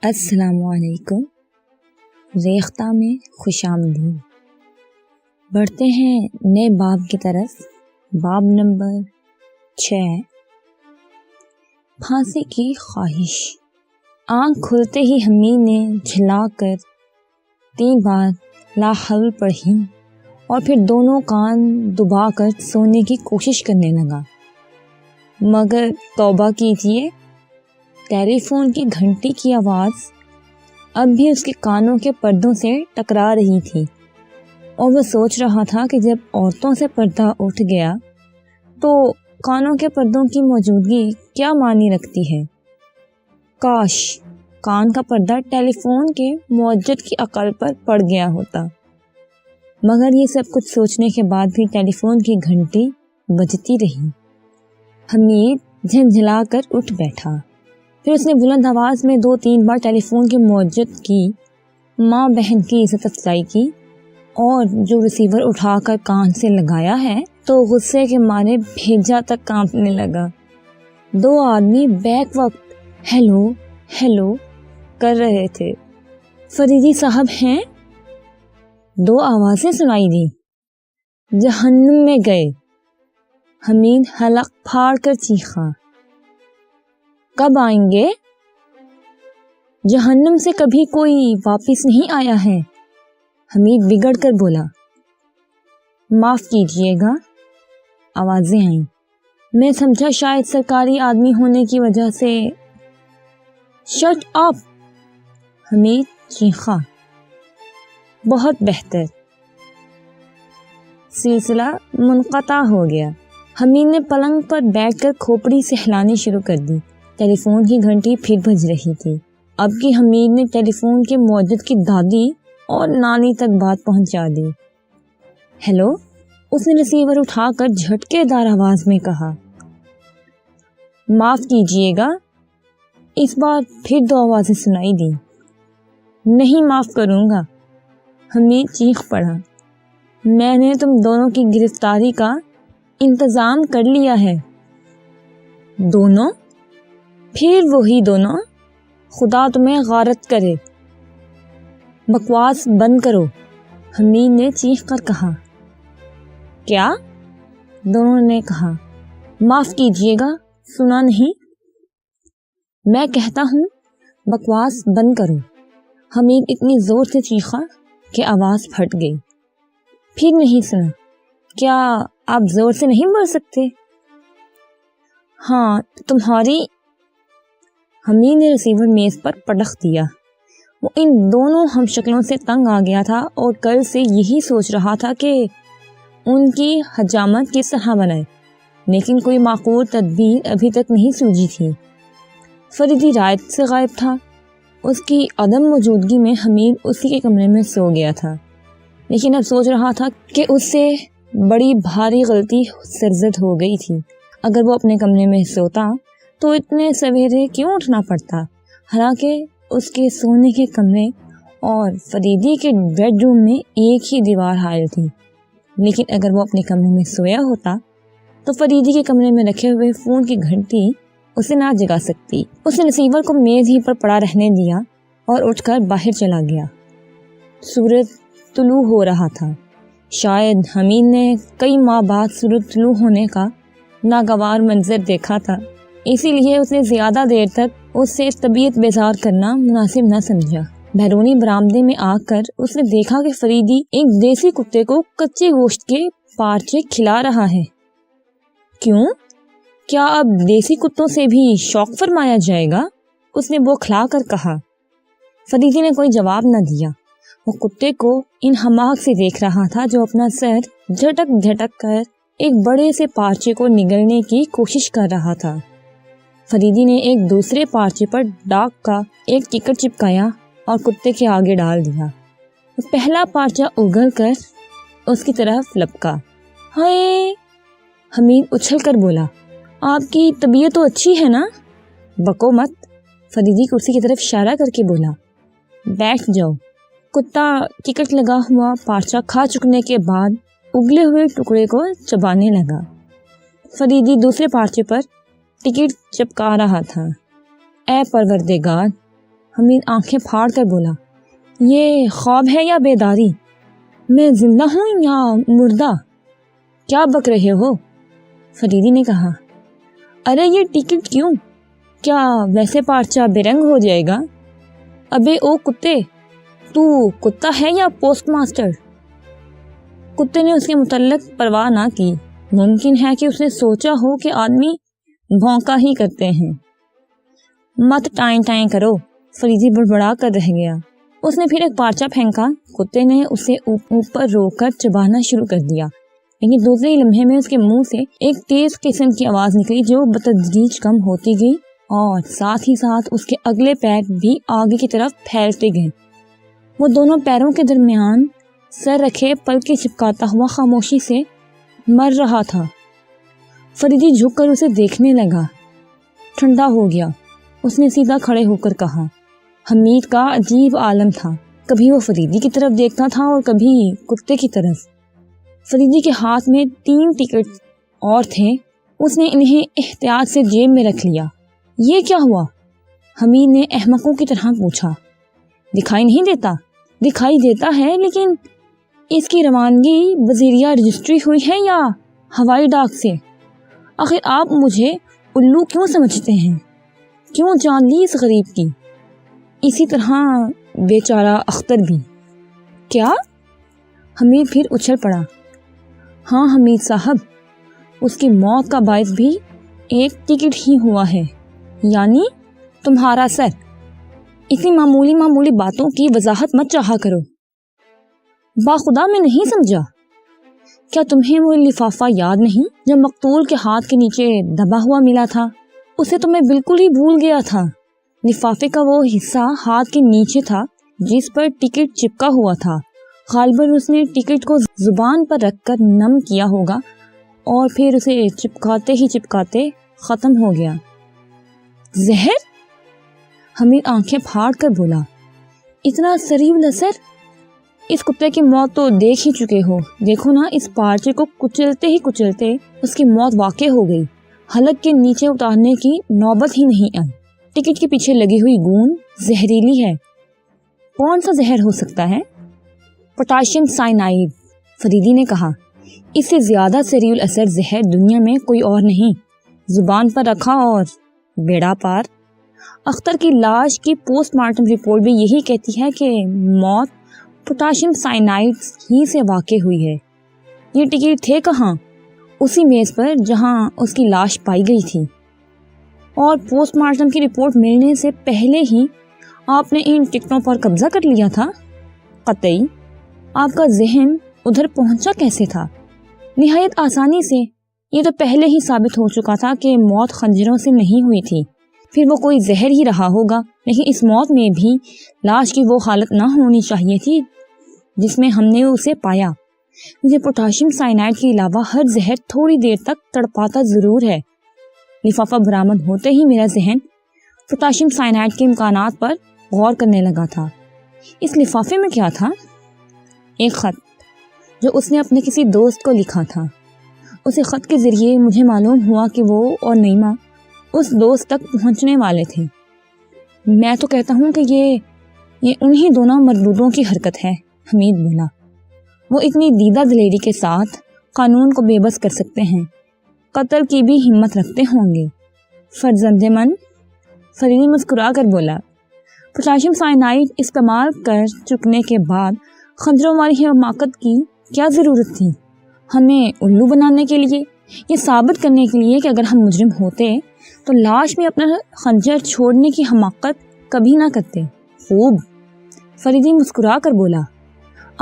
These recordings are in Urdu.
السلام علیکم۔ ریختہ میں خوش آمدید۔ بڑھتے ہیں نئے باب کی طرف۔ باب نمبر 6، پھانسی کی خواہش۔ آنکھ کھلتے ہی حمید نے جھلا کر 3 بار لا حول پڑھی اور پھر دونوں کان دبا کر سونے کی کوشش کرنے لگا، مگر توبہ کیجیے، ٹیلی فون کی گھنٹی کی آواز اب بھی اس کے کانوں کے پردوں سے ٹکرا رہی تھی، اور وہ سوچ رہا تھا کہ جب عورتوں سے پردہ اٹھ گیا تو کانوں کے پردوں کی موجودگی کیا معنی رکھتی ہے۔ کاش کان کا پردہ ٹیلی فون کے موجد کی عقل پر پڑ گیا ہوتا، مگر یہ سب کچھ سوچنے کے بعد بھی ٹیلی فون کی گھنٹی بجتی رہی۔ حمید جھنجھلا کر اٹھ بیٹھا، پھر اس نے بلند آواز میں 2-3 بار ٹیلی فون کے موجد کی ماں بہن کی عزت افزائی کی، اور جو ریسیور اٹھا کر کان سے لگایا ہے تو غصے کے مارے بھیجا تک کانپنے لگا۔ 2 آدمی بیک وقت ہیلو ہیلو کر رہے تھے۔ فریدی صاحب ہیں؟ 2 آوازیں سنائی دی۔ جہنم میں گئے۔ حمید حلق پھاڑ کر چیخا۔ کب آئیں گے؟ جہنم سے کبھی کوئی واپس نہیں آیا ہے، حمید بگڑ کر بولا۔ معاف کیجیے گا، آوازیں آئیں۔ میں سمجھا شاید سرکاری آدمی ہونے کی وجہ سے۔ شٹ اپ، حمید چیخا۔ بہت بہتر۔ سلسلہ منقطع ہو گیا۔ حمید نے پلنگ پر بیٹھ کر کھوپڑی سے ہلانی شروع کر دی۔ ٹیلی فون کی گھنٹی پھر بج رہی تھی۔ اب کی حمید نے ٹیلی فون کے موجد کی دادی اور نانی تک بات پہنچا دی۔ ہیلو، اس نے ریسیور اٹھا کر جھٹکے دار آواز میں کہا۔ معاف کیجیے گا، اس بار پھر 2 آوازیں سنائی دی۔ نہیں معاف کروں گا، حمید چیخ پڑا۔ میں نے تم دونوں کی گرفتاری کا انتظام کر لیا ہے۔ دونوں؟ پھر وہی دونوں، خدا تمہیں غارت کرے۔ بکواس بند کرو، حمید نے چیخ کر کہا۔ کیا؟ دونوں نے کہا۔ معاف کیجیے گا، سنا نہیں۔ میں کہتا ہوں بکواس بند کرو، حمید اتنی زور سے چیخا کہ آواز پھٹ گئی۔ پھر نہیں سنا۔ کیا آپ زور سے نہیں بول سکتے؟ ہاں تمہاری۔ حمید نے ریسیور میز پر پٹخ دیا۔ وہ ان دونوں ہم شکلوں سے تنگ آ گیا تھا اور کل سے یہی سوچ رہا تھا کہ ان کی حجامت کس طرح بنائے، لیکن کوئی معقول تدبیر ابھی تک نہیں سوجی تھی۔ فریدی رات سے غائب تھا۔ اس کی عدم موجودگی میں حمید اسی کے کمرے میں سو گیا تھا، لیکن اب سوچ رہا تھا کہ اس سے بڑی بھاری غلطی سرزد ہو گئی تھی۔ اگر وہ اپنے کمرے میں سوتا تو اتنے سویرے کیوں اٹھنا پڑتا؟ حالانکہ اس کے سونے کے کمرے اور فریدی کے بیڈ روم میں ایک ہی دیوار حائل تھی، لیکن اگر وہ اپنے کمرے میں سویا ہوتا تو فریدی کے کمرے میں رکھے ہوئے فون کی گھنٹی اسے نہ جگا سکتی۔ اس نے ریسیور کو میز ہی پر پڑا رہنے دیا اور اٹھ کر باہر چلا گیا۔ سورج طلوع ہو رہا تھا۔ شاید حمید نے کئی ماہ بعد سورج طلوع ہونے کا ناگوار منظر دیکھا تھا، اسی لیے اس نے زیادہ دیر تک اس سے طبیعت بیزار کرنا مناسب نہ سمجھا۔ بیرونی برآمدے میں آ کر اس نے دیکھا کہ فریدی ایک دیسی کتے کو کچے گوشت کے پارچے کھلا رہا ہے۔ کیوں؟ کیا اب دیسی کتوں سے بھی شوق فرمایا جائے گا؟ اس نے بوکھلا کر کہا۔ فریدی نے کوئی جواب نہ دیا۔ وہ کتے کو ان حماق سے دیکھ رہا تھا جو اپنا سر جھٹک جھٹک کر ایک بڑے سے پارچے کو نگلنے کی کوشش کر رہا تھا۔ فریدی نے ایک دوسرے پارچے پر ڈاک کا ایک ٹکٹ چپکایا اور کتے کے آگے ڈال دیا۔ پہلا پارچہ اگل کر اس کی طرف لپکا۔ ہائے! حمید اچھل کر بولا۔ آپ کی طبیعت تو اچھی ہے نا؟ بکو مت، فریدی کرسی کی طرف اشارہ کر کے بولا۔ بیٹھ جاؤ۔ کتا ٹکٹ لگا ہوا پارچہ کھا چکنے کے بعد اگلے ہوئے ٹکڑے کو چبانے لگا۔ فریدی دوسرے پارچے پر ٹکٹ چپکا رہا تھا۔ اے پروردگار، حمید آنکھیں پھاڑ کر بولا، یہ خواب ہے یا بیداری؟ میں زندہ ہوں یا مردہ؟ کیا بک رہے ہو؟ فریدی نے کہا۔ ارے یہ ٹکٹ کیوں؟ کیا ویسے پارچہ بے رنگ ہو جائے گا؟ ابے او کتے، تو کتا ہے یا پوسٹ ماسٹر؟ کتے نے اس کے متعلق پرواہ نہ کی۔ ممکن ہے کہ اس نے سوچا ہو کہ آدمی بھونکا ہی کرتے ہیں۔ مت ٹائیں ٹائیں کرو، فریدی بڑبڑا کر رہ گیا۔ اس نے پھر ایک پارچہ پھینکا۔ کتے نے اسے اوپر روک کر چبانا شروع کر دیا، لیکن دوسرے لمحے میں اس کے منہ سے ایک تیز قسم کی آواز نکلی جو بتدریج کم ہوتی گئی اور ساتھ ہی ساتھ اس کے اگلے پیر بھی آگے کی طرف پھیلتے گئے۔ وہ دونوں پیروں کے درمیان سر رکھے پلکیں چپکاتا ہوا خاموشی سے مر رہا تھا۔ فریدی جھک کر اسے دیکھنے لگا۔ ٹھنڈا ہو گیا۔ اس نے سیدھا کھڑے ہو کر کہا۔ حمید کا عجیب عالم تھا، کبھی وہ فریدی کی طرف دیکھتا تھا اور کبھی کتے کی طرف۔ فریدی کے ہاتھ میں 3 ٹکٹ اور تھے۔ اس نے انہیں احتیاط سے جیب میں رکھ لیا۔ یہ کیا ہوا؟ حمید نے احمقوں کی طرح پوچھا۔ دکھائی نہیں دیتا؟ دکھائی دیتا ہے، لیکن اس کی روانگی وزیریہ رجسٹری ہوئی ہے یا ہوائی ڈاک سے؟ آخر آپ مجھے الو کیوں سمجھتے ہیں؟ کیوں جان لی اس غریب کی؟ اسی طرح بیچارہ اختر بھی۔ کیا؟ حمید پھر اچھل پڑا۔ ہاں حمید صاحب، اس کی موت کا باعث بھی ایک ٹکٹ ہی ہوا ہے، یعنی تمہارا سر۔ اتنی معمولی باتوں کی وضاحت مت چاہا کرو۔ باخدا میں نہیں سمجھا۔ کیا تمہیں وہ لفافہ یاد نہیں جو مقتول کے ہاتھ کے نیچے دبا ہوا ملا تھا؟ اسے تو میں بالکل ہی بھول گیا تھا۔ لفافے کا وہ حصہ ہاتھ کے نیچے تھا جس پر ٹکٹ چپکا ہوا تھا۔ غالباً اس نے ٹکٹ کو زبان پر رکھ کر نم کیا ہوگا اور پھر اسے چپکاتے ختم ہو گیا۔ زہر؟ حمید آنکھیں پھاڑ کر بولا۔ اتنا سریع اثر؟ اس کتے کی موت تو دیکھ ہی چکے ہو۔ دیکھو نا، اس پارچے کو کچلتے ہی کچلتے اس کی موت واقع ہو گئی۔ حلق کے نیچے اتارنے کی نوبت ہی نہیں آئی۔ ٹکٹ کے پیچھے لگی ہوئی گوند زہریلی ہے۔ کون سا زہر ہو سکتا ہے؟ پوٹاشیم سائنائڈ، فریدی نے کہا۔ اس سے زیادہ سریع الاثر زہر دنیا میں کوئی اور نہیں۔ زبان پر رکھا اور بیڑا پار۔ اختر کی لاش کی پوسٹ مارٹم رپورٹ بھی یہی کہتی ہے کہ موت پوٹاشیم سائنائڈ ہی سے واقع ہوئی ہے۔ یہ ٹکٹ تھے کہاں؟ اسی میز پر جہاں اس کی لاش پائی گئی تھی۔ اور پوسٹ مارٹم کی رپورٹ ملنے سے پہلے ہی آپ نے ان ٹکٹوں پر قبضہ کر لیا تھا؟ قطعی۔ آپ کا ذہن ادھر پہنچا کیسے تھا؟ نہایت آسانی سے۔ یہ تو پہلے ہی ثابت ہو چکا تھا کہ موت خنجروں سے نہیں ہوئی تھی، پھر وہ کوئی زہر ہی رہا ہوگا۔ لیکن اس موت میں بھی لاش کی وہ حالت نہ ہونی چاہیے تھی جس میں ہم نے اسے پایا۔ مجھے پوٹاشیم سائنائڈ کے علاوہ ہر زہر تھوڑی دیر تک تڑپاتا ضرور ہے۔ لفافہ برآمد ہوتے ہی میرا ذہن پوٹاشیم سائنائڈ کے امکانات پر غور کرنے لگا تھا۔ اس لفافے میں کیا تھا؟ ایک خط جو اس نے اپنے کسی دوست کو لکھا تھا۔ اسے خط کے ذریعے مجھے معلوم ہوا کہ وہ اور نعیمہ اس دوست تک پہنچنے والے تھے۔ میں تو کہتا ہوں کہ یہ انہی دونوں مردودوں کی حرکت ہے، حمید بولا۔ وہ اتنی دیدہ دلیری کے ساتھ قانون کو بے بس کر سکتے ہیں، قتل کی بھی ہمت رکھتے ہوں گے۔ فرزند من، فریدی مسکرا کر بولا۔ پوٹاشیم سائنائڈ استعمال کر چکنے کے بعد خنجروں والی حماقت کی کیا ضرورت تھی؟ ہمیں الو بنانے کے لیے، یہ ثابت کرنے کے لیے کہ اگر ہم مجرم ہوتے تو لاش میں اپنا خنجر چھوڑنے کی حماقت کبھی نہ کرتے۔ خوب، فریدی مسکرا کر بولا۔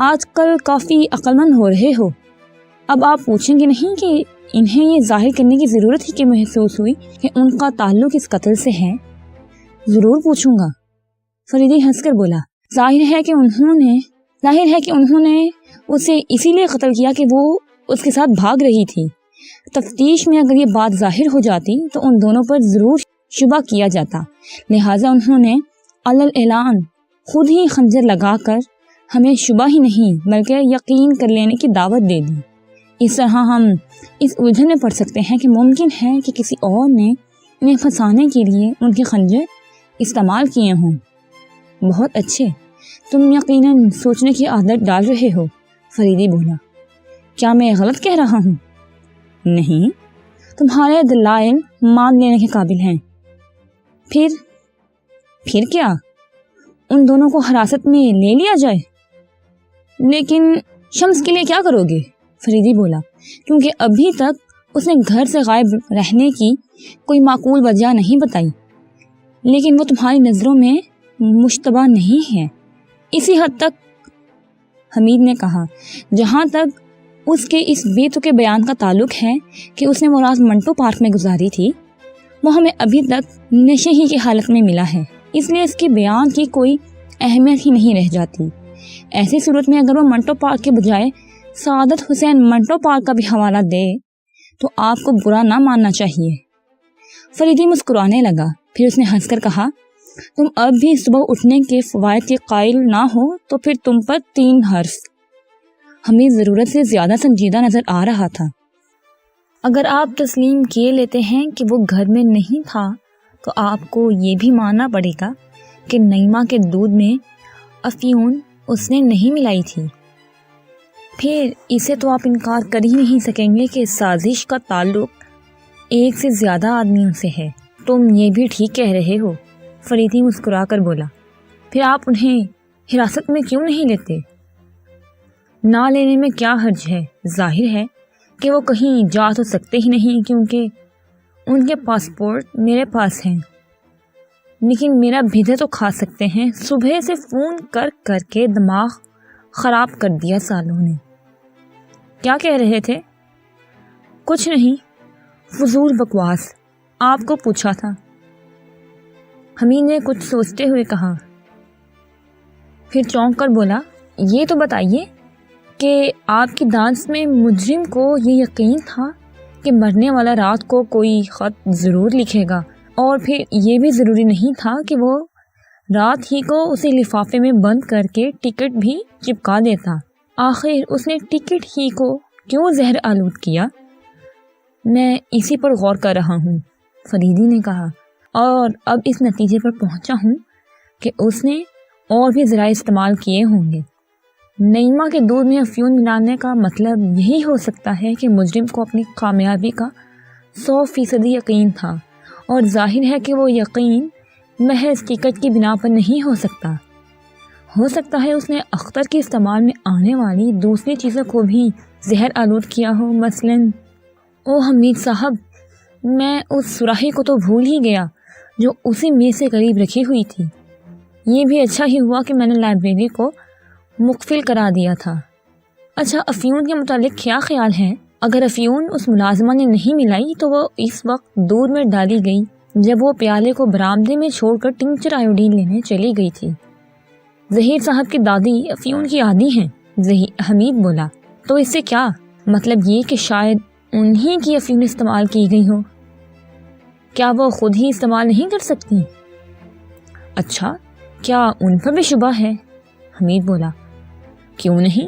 آج کل کافی عقل مند ہو رہے ہو۔ اب آپ پوچھیں گے نہیں کہ انہیں یہ ظاہر کرنے کی ضرورت ہی کہ محسوس ہوئی کہ ان کا تعلق اس قتل سے ہے؟ ضرور پوچھوں گا، فریدی ہنس کر بولا۔ ظاہر ہے کہ انہوں نے اسے اسی لیے قتل کیا کہ وہ اس کے ساتھ بھاگ رہی تھی۔ تفتیش میں اگر یہ بات ظاہر ہو جاتی تو ان دونوں پر ضرور شبہ کیا جاتا، لہٰذا انہوں نے علل اعلان خود ہی خنجر لگا کر ہمیں شبہ ہی نہیں بلکہ یقین کر لینے کی دعوت دے دی۔ اس طرح ہم اس الجھن میں پڑ سکتے ہیں کہ ممکن ہے کہ کسی اور نے انہیں پھنسانے کے لیے ان کے خنجر استعمال کیے ہوں۔ بہت اچھے، تم یقیناً سوچنے کی عادت ڈال رہے ہو، فریدی بولا۔ کیا میں غلط کہہ رہا ہوں؟ نہیں، تمہارے دلائل مان لینے کے قابل ہیں۔ پھر کیا؟ ان دونوں کو حراست میں لے لیا جائے؟ لیکن شمس کے لیے کیا کرو گے؟ فریدی بولا، کیونکہ ابھی تک اس نے گھر سے غائب رہنے کی کوئی معقول وجہ نہیں بتائی، لیکن وہ تمہاری نظروں میں مشتبہ نہیں ہے اسی حد تک، حمید نے کہا، جہاں تک اس کے اس بے تکے بیان کا تعلق ہے کہ اس نے وہ رات منٹو پارک میں گزاری تھی، وہ ہمیں ابھی تک نشے ہی کی حالت میں ملا ہے، اس لیے اس کی بیان کی کوئی اہمیت ہی نہیں رہ جاتی۔ ایسی صورت میں اگر وہ منٹو پارک کے بجائے سعادت حسین منٹو پارک کا بھی حوالہ دے تو آپ کو برا نہ ماننا چاہیے۔ فریدی مسکرانے لگا، پھر اس نے ہنس کر کہا، تم اب بھی صبح اٹھنے کے فوائد کے قائل نہ ہو تو پھر تم پر 3 حرف۔ ہمیں ضرورت سے زیادہ سنجیدہ نظر آ رہا تھا۔ اگر آپ تسلیم کیے لیتے ہیں کہ وہ گھر میں نہیں تھا تو آپ کو یہ بھی ماننا پڑے گا کہ نعیمہ کے دودھ میں افیون اس نے نہیں ملائی تھی۔ پھر اسے تو آپ انکار کر ہی نہیں سکیں گے کہ سازش کا تعلق ایک سے زیادہ آدمیوں سے ہے۔ تم یہ بھی ٹھیک کہہ رہے ہو، فریدی مسکرا کر بولا۔ پھر آپ انہیں حراست میں کیوں نہیں لیتے؟ نہ لینے میں کیا حرج ہے؟ ظاہر ہے کہ وہ کہیں جا تو سکتے ہی نہیں کیونکہ ان کے پاسپورٹ میرے پاس ہیں، لیکن میرا بھیدے تو کھا سکتے ہیں۔ صبح سے فون کر کر کے دماغ خراب کر دیا سالوں نے۔ کیا کہہ رہے تھے؟ کچھ نہیں، فضول بکواس، آپ کو پوچھا تھا، حمید نے کچھ سوچتے ہوئے کہا، پھر چونک کر بولا، یہ تو بتائیے کہ آپ کی دانس میں مجرم کو یہ یقین تھا کہ مرنے والا رات کو کوئی خط ضرور لکھے گا، اور پھر یہ بھی ضروری نہیں تھا کہ وہ رات ہی کو اسے لفافے میں بند کر کے ٹکٹ بھی چپکا دیتا۔ آخر اس نے ٹکٹ ہی کو کیوں زہر آلود کیا؟ میں اسی پر غور کر رہا ہوں، فریدی نے کہا، اور اب اس نتیجے پر پہنچا ہوں کہ اس نے اور بھی ذرائع استعمال کیے ہوں گے۔ نعیمہ کے دودھ میں افیون ملانے کا مطلب یہی ہو سکتا ہے کہ مجرم کو اپنی کامیابی کا 100% یقین تھا، اور ظاہر ہے کہ وہ یقین محض ٹکٹ کی بنا پر نہیں ہو سکتا۔ ہو سکتا ہے اس نے اختر کے استعمال میں آنے والی دوسری چیزوں کو بھی زہر آلود کیا ہو، مثلاً او حمید صاحب، میں اس سراہی کو تو بھول ہی گیا جو اسی میز سے قریب رکھی ہوئی تھی۔ یہ بھی اچھا ہی ہوا کہ میں نے لائبریری کو مقفل کرا دیا تھا۔ اچھا، افیون کے متعلق کیا خیال ہے؟ اگر افیون اس ملازمہ نے نہیں ملائی تو وہ اس وقت دودھ میں ڈالی گئی جب وہ پیالے کو برآمدے میں چھوڑ کر ٹنکچر آیوڈین لینے چلی گئی تھی۔ ظہیر صاحب کی دادی افیون کی عادی ہیں، حمید بولا۔ تو اس سے کیا مطلب؟ یہ کہ شاید انہی کی افیون استعمال کی گئی ہو۔ کیا وہ خود ہی استعمال نہیں کر سکتی؟ اچھا، کیا ان پر بھی شبہ ہے؟ حمید بولا، کیوں نہیں؟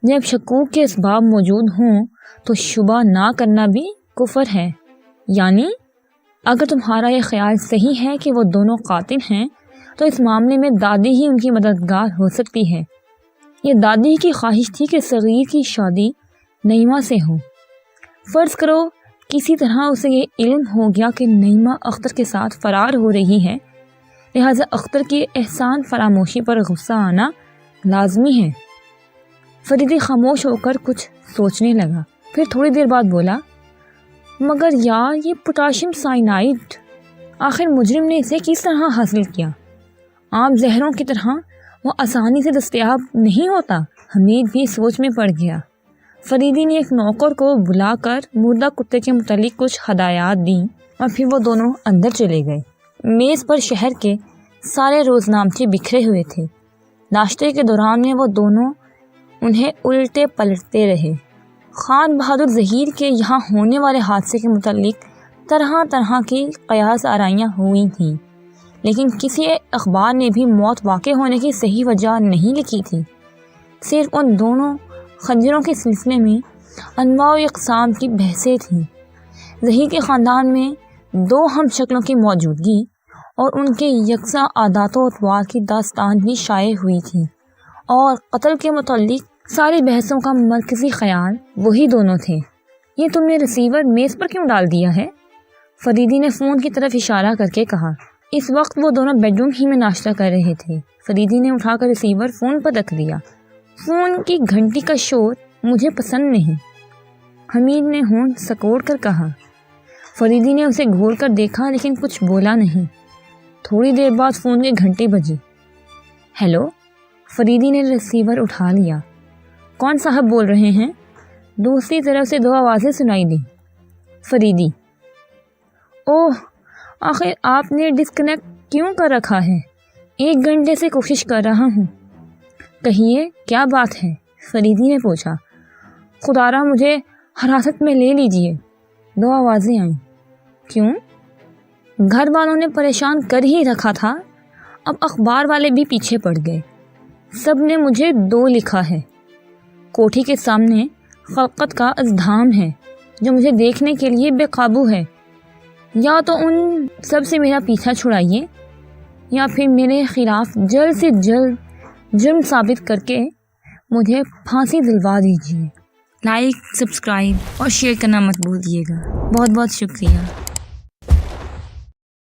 جب شکوک کے اسباب موجود ہوں تو شبہ نہ کرنا بھی کفر ہے۔ یعنی اگر تمہارا یہ خیال صحیح ہے کہ وہ دونوں قاتل ہیں تو اس معاملے میں دادی ہی ان کی مددگار ہو سکتی ہے۔ یہ دادی کی خواہش تھی کہ صغیر کی شادی نعیمہ سے ہو۔ فرض کرو کسی طرح اسے یہ علم ہو گیا کہ نعیمہ اختر کے ساتھ فرار ہو رہی ہے، لہٰذا اختر کی احسان فراموشی پر غصہ آنا لازمی ہے۔ فریدی خاموش ہو کر کچھ سوچنے لگا، پھر تھوڑی دیر بعد بولا، مگر یار یہ پوٹاشیم سائنائڈ آخر مجرم نے اسے کس طرح حاصل کیا؟ عام زہروں کی طرح وہ آسانی سے دستیاب نہیں ہوتا۔ حمید بھی سوچ میں پڑ گیا۔ فریدی نے ایک نوکر کو بلا کر مردہ کتے کے متعلق کچھ ہدایات دیں اور پھر وہ دونوں اندر چلے گئے۔ میز پر شہر کے سارے روزنامچے بکھرے ہوئے تھے۔ ناشتے کے دوران میں وہ دونوں انہیں الٹے پلٹتے رہے۔ خان بہادر ظہیر کے یہاں ہونے والے حادثے کے متعلق طرح طرح کی قیاس آرائیاں ہوئی تھیں، لیکن کسی اخبار نے بھی موت واقع ہونے کی صحیح وجہ نہیں لکھی تھی۔ صرف ان دونوں خنجروں کے سلسلے میں انواع و اقسام کی بحثیں تھیں۔ ظہیر کے خاندان میں 2 ہم شکلوں کی موجودگی اور ان کے یکساں عادات و اطوار کی داستان بھی شائع ہوئی تھی، اور قتل کے متعلق ساری بحثوں کا مرکزی خیال وہی دونوں تھے۔ یہ تم نے ریسیور میز پر کیوں ڈال دیا ہے؟ فریدی نے فون کی طرف اشارہ کر کے کہا۔ اس وقت وہ دونوں بیڈ روم ہی میں ناشتہ کر رہے تھے۔ فریدی نے اٹھا کر ریسیور فون پر رکھ دیا۔ فون کی گھنٹی کا شور مجھے پسند نہیں، حمید نے ہونٹ سکوڑ کر کہا۔ فریدی نے اسے گھور کر دیکھا لیکن کچھ بولا نہیں۔ تھوڑی دیر بعد فون کی گھنٹی بجی۔ ہیلو، فریدی نے ریسیور اٹھا لیا۔ کون صاحب بول رہے ہیں؟ دوسری طرف سے دو آوازیں سنائی دیں۔ فریدی: اوہ، آخر آپ نے ڈسکنیکٹ کیوں کر رکھا ہے؟ 1 گھنٹے سے کوشش کر رہا ہوں۔ کہیے کیا بات ہے؟ فریدی نے پوچھا۔ خدا را مجھے حراست میں لے لیجئے، 2 آوازیں آئیں۔ کیوں؟ گھر والوں نے پریشان کر ہی رکھا تھا، اب اخبار والے بھی پیچھے پڑ گئے۔ سب نے مجھے 2 لکھا ہے۔ کوٹھی کے سامنے خلقت کا ازدحام ہے جو مجھے دیکھنے کے لیے بے قابو ہے۔ یا تو ان سب سے میرا پیچھا چھڑائیے یا پھر میرے خلاف جلد سے جلد جرم ثابت کر کے مجھے پھانسی دلوا دیجیے۔ لائک، سبسکرائب اور شیئر کرنا مت بھولیے گا۔ بہت بہت شکریہ۔